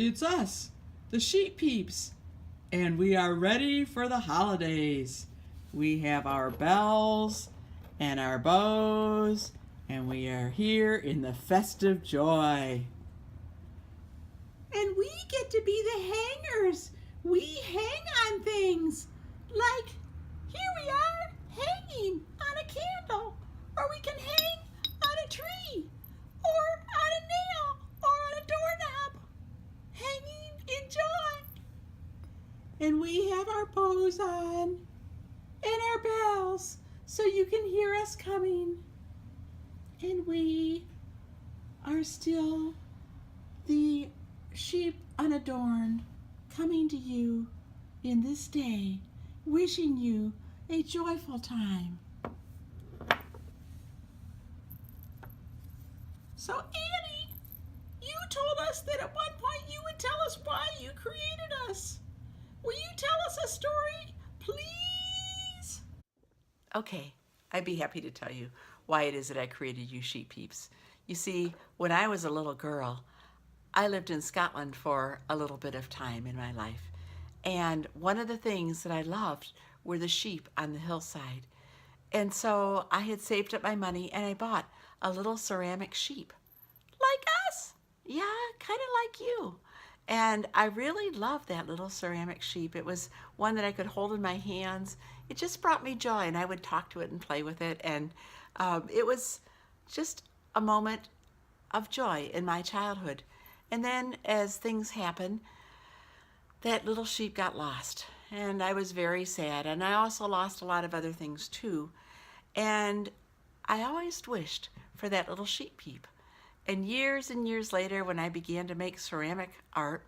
It's us, the Sheep Peeps, and we are ready for the holidays. We have our bells and our bows, and we are here in the festive joy. And we get to be the hangers. We hang on things. Like, here we are hanging on a candle. Or we can hang on a tree. Or on a nail. Or on a doorknob. Hanging in joy. And we have our bows on. And our bells. So you can hear us coming. And we are still the sheep unadorned, coming to you in this day, wishing you a joyful time. So Annie, you told us that at one point you would tell us why you created us. Will you tell us a story, please? Okay, I'd be happy to tell you why it is that I created you Sheep Peeps. You see, when I was a little girl, I lived in Scotland for a little bit of time in my life. And one of the things that I loved were the sheep on the hillside. And so I had saved up my money and I bought a little ceramic sheep. Like us? Yeah, kind of like you. And I really loved that little ceramic sheep. It was one that I could hold in my hands. It just brought me joy, and I would talk to it and play with it. And it was just a moment of joy in my childhood. And then as things happened, that little sheep got lost. And I was very sad. And I also lost a lot of other things too. And I always wished for that little sheep peep. And years later, when I began to make ceramic art,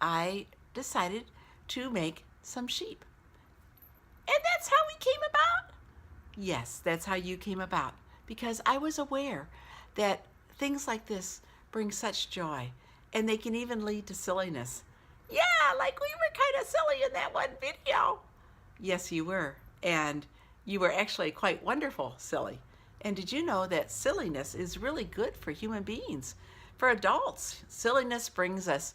I decided to make some sheep. And that's how we came about? Yes, that's how you came about. Because I was aware that things like this bring such joy, and they can even lead to silliness. Yeah, like we were kind of silly in that one video. Yes, you were. And you were actually quite wonderful silly. And did you know that silliness is really good for human beings? For adults, silliness brings us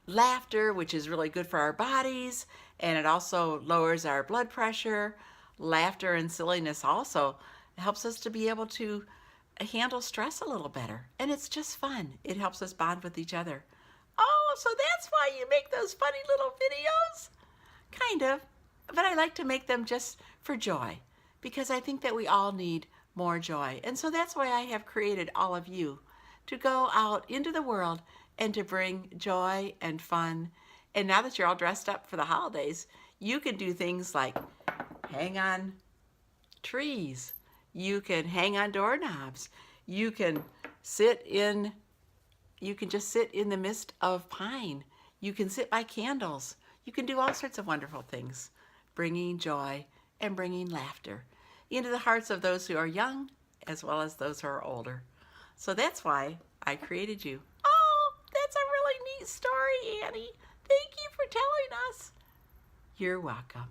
laughter, which is really good for our bodies, and it also lowers our blood pressure. Laughter and silliness also helps us to be able to handle stress a little better. And it's just fun. It helps us bond with each other. Oh, so that's why you make those funny little videos? Kind of. But I like to make them just for joy, because I think that we all need more joy. And so that's why I have created all of you, to go out into the world and to bring joy and fun. And now that you're all dressed up for the holidays, you can do things like hang on trees. You can hang on doorknobs. You can just sit in the midst of pine. You can sit by candles. You can do all sorts of wonderful things, bringing joy and bringing laughter into the hearts of those who are young as well as those who are older. So that's why I created you. Oh, that's a really neat story, Annie. Thank you for telling us. You're welcome.